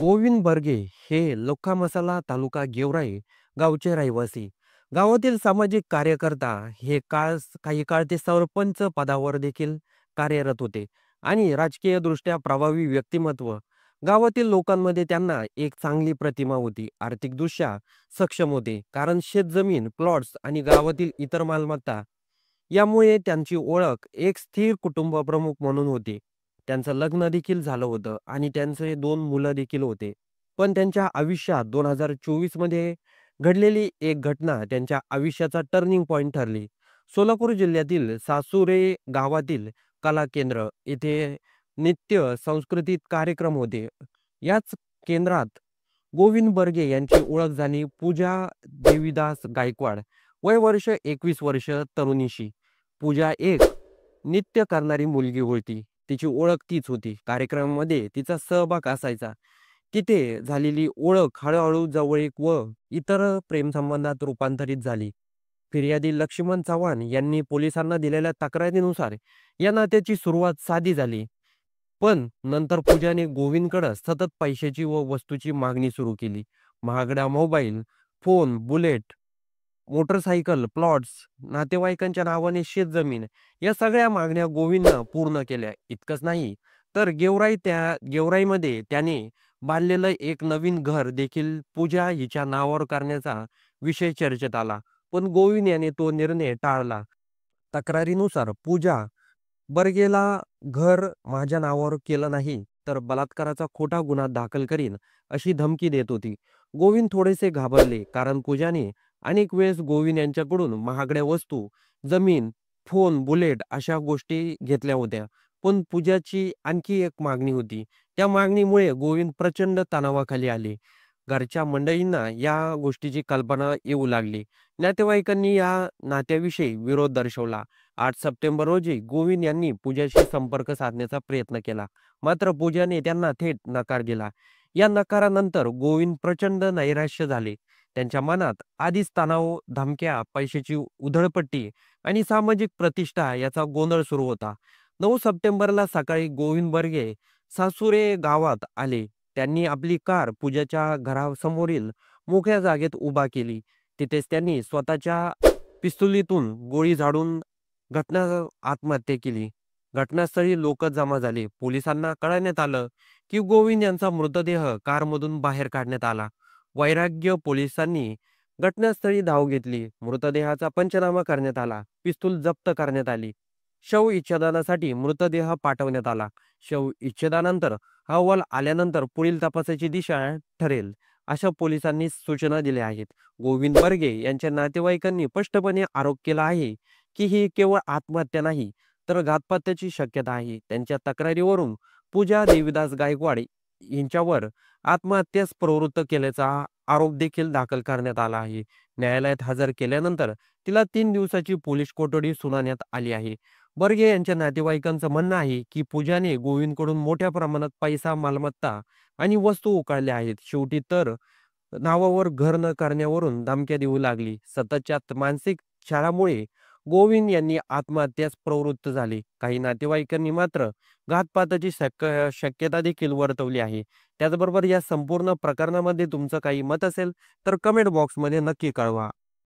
गोविंद बर्गे हे लोखा तालुका गेवराई गावचे रहिवासी. गावातील सामाजिक कार्यकर्ता हे काही काळ ते सरपंच पदावर देखील कार्यरत होते आणि राजकीयदृष्ट्या प्रभावी व्यक्तिमत्व. गावातील लोकांमध्ये त्यांना एक चांगली प्रतिमा होती. आर्थिकदृष्ट्या सक्षम होते कारण शेतजमीन, प्लॉट्स आणि गावातील इतर मालमत्ता यामुळे त्यांची ओळख एक स्थिर कुटुंब प्रमुख म्हणून होती. त्यांचं लग्न देखील झालं होतं आणि त्यांचे 2 मुलं देखील होते. पण त्यांच्या आयुष्यात 2024 मध्ये घडलेली एक घटना त्यांच्या आयुष्याचा टर्निंग पॉइंट ठरली. सोलापूर जिल्ह्यातील सासुरे गावातील कला केंद्र येथे नित्य सांस्कृतिक कार्यक्रम होते. याच केंद्रात गोविंद बर्गे यांची ओळख झाली पूजा देवीदास गायकवाड, वय वर्ष 21 वर्ष, तरुणीशी. पूजा एक नृत्य करणारी मुलगी होती. तिची ओळख तीच होती. कार्यक्रमामध्ये तिचा सहभाग असायचा. तिथे झालेली ओळख हळूहळू जवळीक व इतर प्रेमसंबंधात रूपांतरित झाली. फिर्यादी लक्ष्मण चव्हाण यांनी पोलिसांना दिलेल्या तक्रारीनुसार या नात्याची सुरुवात साधी झाली. पण नंतर पूजाने गोविंदकडे सतत पैशाची व वस्तूची मागणी सुरू केली. महागडा mobile, phone, bullet, motorcycle, plots, नातेवाईकांच्या नावाने शेतजमीन या सगळ्या मागण्या गोविंदनं पूर्ण केल्या. इतकंच नाही तर गेवराईमध्ये त्याने बांधलेलं एक नवीन घर देखील पूजा हिच्या नावावर करण्याचा विषय चर्चेत आला. पण गोविंद याने तो निर्णय टाळला. तक्रारीनुसार पूजा बर्गेला घर माझ्या नावावर केलं नाही तर बलात्काराचा खोटा गुन्हा दाखल करीन अशी धमकी देत होती. गोविंद थोडेसे घाबरले कारण पूजाने अनेक वेळेस गोविंद यांच्याकडून महागड्या वस्तू, जमीन, फोन, बुलेट अशा गोष्टी घेतल्या होत्या. पण पूजाची आणखी एक मागणी होती. त्या मागणीमुळे गोविंद प्रचंड तणावाखाली आले. घरच्या मंडळींना या गोष्टीची कल्पना येऊ लागली. नातेवाईकांनी या नात्याविषयी विरोध दर्शवला. 8 सप्टेंबर रोजी गोविंद यांनी पूजाशी संपर्क साधण्याचा प्रयत्न केला. मात्र पूजाने त्यांना थेट नकार दिला. या नकारानंतर गोविंद प्रचंड नैराश्य झाले. त्यांच्या मनात आधीच तणाव, धमक्या, पैशाची उधळपट्टी आणि सामाजिक प्रतिष्ठा याचा गोंधळ सुरू होता. 9 सप्टेंबरला सकाळी गोविंद बर्गे सासुरे गावात आले. त्यांनी आपली कार पूजाच्या घरासमोरील मोकळ्या जागेत उभा केली. तिथेच त्यांनी स्वतःच्या पिस्तुलीतून गोळी झाडून घटना आत्महत्या केली. घटनास्थळी लोक जमा झाले. पोलिसांना कळवण्यात आलं की गोविंद यांचा मृतदेह कारमधून बाहेर काढण्यात आला. वैराग्य पोलिसांनी घटनास्थळी धाव घेतली. मृतदेहाचा पंचनामा करण्यात आला. पिस्तूल जप्त करण्यात आली. शव इच्छादानासाठी मृतदेह पाठवण्यात आला. शव इच्छेदानंतर अहवाल आल्यानंतर पुढील तपासाची दिशा ठरेल अशा पोलिसांनी सूचना दिल्या आहेत. गोविंद बर्गे यांच्या नातेवाईकांनी स्पष्टपणे आरोप केला आहे की ही केवळ आत्महत्या नाही तर घातपाताची शक्यता आहे. त्यांच्या तक्रारीवरून पूजा देवीदास गायकवाड यांच्यावर आत्महत्यास प्रवृत्त केल्याचा आरोप देखील दाखल करण्यात आला आहे. न्यायालयात हजर केल्यानंतर तिला 3 दिवसाची पोलीस कोठडी सुनावण्यात आली आहे. बर्गे यांच्या नातेवाईकांचं म्हणणं आहे की पूजाने गोविंदकडून मोठ्या प्रमाणात पैसा, मालमत्ता आणि वस्तू उकळल्या आहेत. शेवटी तर नावावर घर न करण्यावरून धमक्या देऊ लागली. सततच्या मानसिक छळामुळे गोविंद यांनी आत्महत्यास प्रवृत्त झाले. काही नातेवाईकांनी मात्र घातपाताची शक्यता देखील वर्तवली आहे. त्याचबरोबर या संपूर्ण प्रकरणामध्ये तुमचं काही मत असेल तर कमेंट बॉक्समध्ये नक्की कळवा.